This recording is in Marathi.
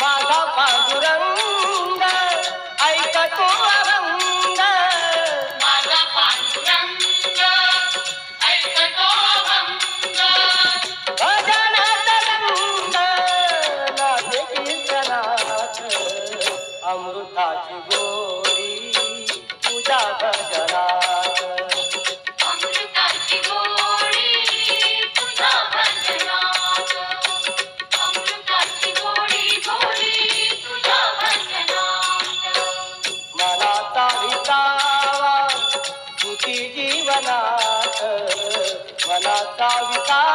माझा पांडुरंग ऐकतो अभंग, माझा पांडुरंग ऐकतो अभंग, भजनात रंग नाचे कीर्तनात, अमृताची गोडी तुझ्या भजनात, अमृताची गोडी तुझ्या भजनात, अमृताची गोडी गोडी तुझ्या भजनात. मनाचा विसावा तुझी जीवनात, मनाचा विसावा